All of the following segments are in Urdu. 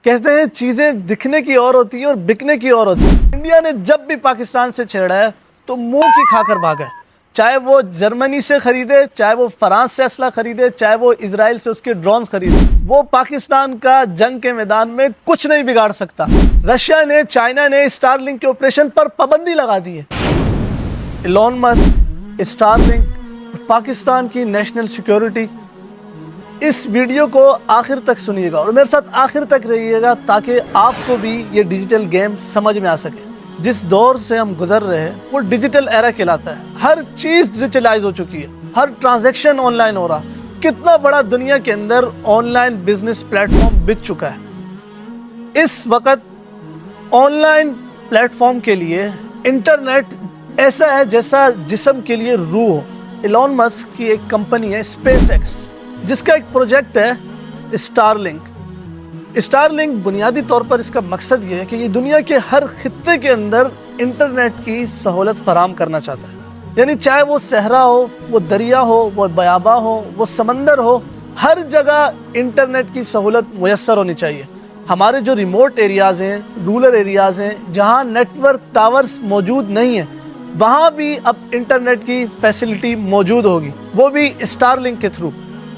کہتے ہیں چیزیں دکھنے کی اور ہوتی ہیں اور بکنے کی اور ہوتی ہیں۔ انڈیا نے جب بھی پاکستان سے چھیڑا ہے تو منہ کی کھا کر بھاگا ہے، چاہے وہ جرمنی سے خریدے، چاہے وہ فرانس سے اسلحہ خریدے، چاہے وہ اسرائیل سے اس کے ڈرونز خریدے، وہ پاکستان کا جنگ کے میدان میں کچھ نہیں بگاڑ سکتا۔ رشیا نے، چائنا نے اسٹار لنک کے آپریشن پر پابندی لگا دی ہے۔ Elon Musk, star link, Pakistan کی نیشنل سیکیورٹی۔ اس ویڈیو کو آخر تک سنیے گا اور میرے ساتھ آخر تک رہیے گا تاکہ آپ کو بھی یہ ڈیجیٹل گیم سمجھ میں آ سکے۔ جس دور سے ہم گزر رہے ہیں وہ ڈیجیٹل ایرا کہلاتا ہے۔ ہر چیز ڈیجیٹلائز ہو چکی ہے، ہر ٹرانزیکشن آن لائن ہو رہا۔ کتنا بڑا دنیا کے اندر online business platform بک چکا ہے۔ اس وقت آن لائن پلیٹ فارم کے لیے انٹرنیٹ ایسا ہے جیسا جسم کے لیے روح ہو۔ ایلون مسک کی ایک کمپنی ہے اسپیس ایکس، جس کا ایک پروجیکٹ ہے اسٹار لنک۔ اسٹار لنک بنیادی طور پر اس کا مقصد یہ ہے کہ یہ دنیا کے ہر خطے کے اندر انٹرنیٹ کی سہولت فراہم کرنا چاہتا ہے۔ یعنی چاہے وہ صحرا ہو، وہ دریا ہو، وہ بیاباں ہو، وہ سمندر ہو، ہر جگہ انٹرنیٹ کی سہولت میسر ہونی چاہیے۔ ہمارے جو ریموٹ ایریاز ہیں، رورل ایریاز ہیں، جہاں نیٹ ورک ٹاورز موجود نہیں ہیں، وہاں بھی اب انٹرنیٹ کی فیسلٹی موجود ہوگی، وہ بھی اسٹار لنک کے تھرو۔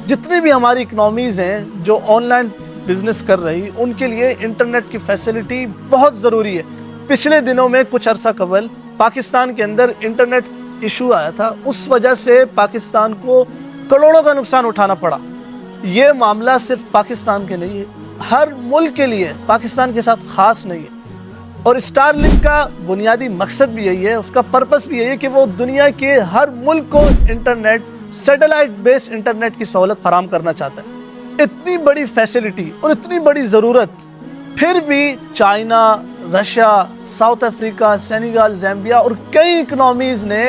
جتنی بھی ہماری اکنامیز ہیں جو آن لائن بزنس کر رہی، ان کے لیے انٹرنیٹ کی فیسلٹی بہت ضروری ہے۔ پچھلے دنوں میں کچھ عرصہ قبل پاکستان کے اندر انٹرنیٹ ایشو آیا تھا، اس وجہ سے پاکستان کو کروڑوں کا نقصان اٹھانا پڑا۔ یہ معاملہ صرف پاکستان کے نہیں ہے، ہر ملک کے لیے، پاکستان کے ساتھ خاص نہیں ہے۔ اور اسٹار لنک کا بنیادی مقصد بھی یہی ہے، اس کا پرپس بھی یہی ہے کہ وہ دنیا کے ہر ملک کو انٹرنیٹ، سیٹلائٹ بیسڈ انٹرنیٹ کی سہولت فراہم کرنا چاہتا ہے۔ اتنی بڑی فیسلٹی اور اتنی بڑی ضرورت، پھر بھی China, Russia, South Africa, Senegal, Zambia اور کئی اکنامیز نے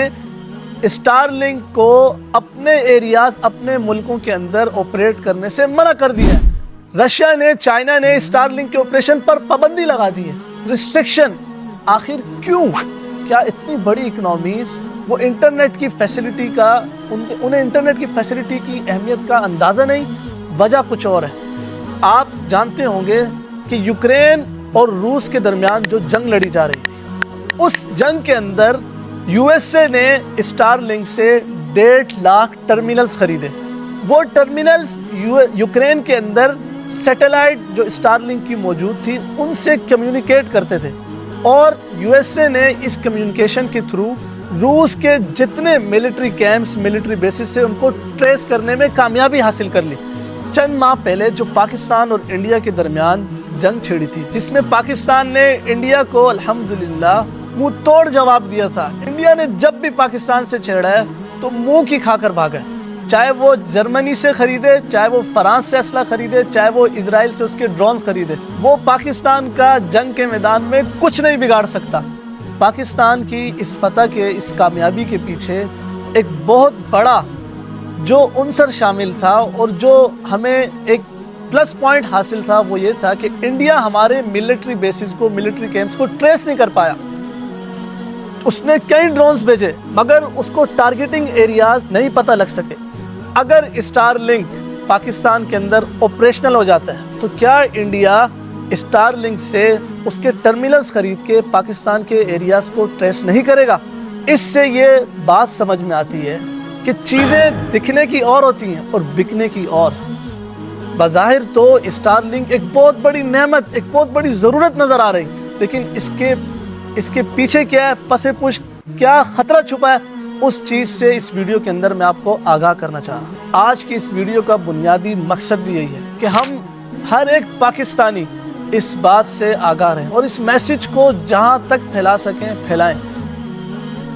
اسٹار لنک کو اپنے ایریاز، اپنے ملکوں کے اندر آپریٹ کرنے سے منع کر دیا ہے۔ رشیا نے، چائنا نے اسٹار لنک کے آپریشن پر پابندی لگا دی ہے، ریسٹرکشن۔ آخر کیوں؟ کیا اتنی بڑی اکنامیز وہ انٹرنیٹ کی فیسلٹی کا، انہیں انٹرنیٹ کی فیسلٹی کی اہمیت کا اندازہ نہیں؟ وجہ کچھ اور ہے۔ آپ جانتے ہوں گے کہ یوکرین اور روس کے درمیان جو جنگ لڑی جا رہی تھی، اس جنگ کے اندر یو ایس اے نے اسٹار لنک سے 1.5 لاکھ ٹرمینلز خریدے۔ وہ ٹرمینلز یوکرین کے اندر سیٹلائٹ جو اسٹار لنک کی موجود تھی ان سے کمیونیکیٹ کرتے تھے، اور یو ایس اے نے اس کمیونیکیشن کے تھرو روس کے جتنے ملٹری کیمپس، ملٹری بیسز سے ان کو ٹریس کرنے میں کامیابی حاصل کر لی۔ چند ماہ پہلے جو پاکستان اور انڈیا کے درمیان جنگ چھڑی تھی، جس میں پاکستان نے انڈیا کو الحمدللہ منہ توڑ جواب دیا تھا۔ انڈیا نے جب بھی پاکستان سے چھیڑا ہے تو منہ کی کھا کر بھاگا ہے، چاہے وہ جرمنی سے خریدے، چاہے وہ فرانس سے اسلحہ خریدے، چاہے وہ اسرائیل سے اس کے ڈرونز خریدے، وہ پاکستان کا جنگ کے میدان میں کچھ نہیں بگاڑ سکتا۔ پاکستان کی اس فتح کے، اس کامیابی کے پیچھے ایک بہت بڑا جو عنصر شامل تھا اور جو ہمیں ایک پلس پوائنٹ حاصل تھا، وہ یہ تھا کہ انڈیا ہمارے ملٹری بیسز کو، ملٹری کیمپس کو ٹریس نہیں کر پایا۔ اس نے کئی ڈرونز بھیجے مگر اس کو ٹارگیٹنگ ایریاز نہیں پتہ لگ سکے۔ اگر اسٹار لنک پاکستان کے اندر آپریشنل ہو جاتا ہے تو کیا انڈیا اسٹار لنک سے اس کے ٹرمینلز خرید کے پاکستان کے ایریاز کو ٹریس نہیں کرے گا؟ اس سے یہ بات سمجھ میں آتی ہے کہ چیزیں دکھنے کی اور ہوتی ہیں اور بکنے کی اور۔ بظاہر تو اسٹار لنک ایک بہت بڑی نعمت، ایک بہت بڑی ضرورت نظر آ رہی، لیکن اس کے پیچھے کیا ہے، پس پشت کیا خطرہ چھپا ہے، اس چیز سے اس ویڈیو کے اندر میں آپ کو آگاہ کرنا چاہ رہا ہوں۔ آج کی اس ویڈیو کا بنیادی مقصد بھی یہی ہے کہ ہم ہر ایک پاکستانی اس بات سے آگاہ رہیں اور اس میسج کو جہاں تک پھیلا سکیں پھیلائیں۔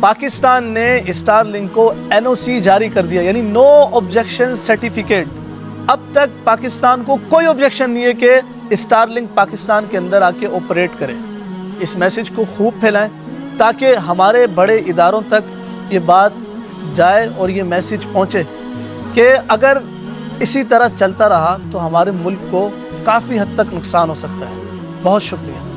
پاکستان نے اسٹار لنک کو NOC جاری کر دیا، یعنی نو آبجیکشن سرٹیفکیٹ۔ اب تک پاکستان کو کوئی آبجیکشن نہیں ہے کہ اسٹار لنک پاکستان کے اندر آ کے آپریٹ کرے۔ اس میسج کو خوب پھیلائیں تاکہ ہمارے بڑے اداروں تک یہ بات جائے اور یہ میسج پہنچے کہ اگر اسی طرح چلتا رہا تو ہمارے ملک کو کافی حد تک نقصان ہو سکتا ہے۔ بہت شکریہ۔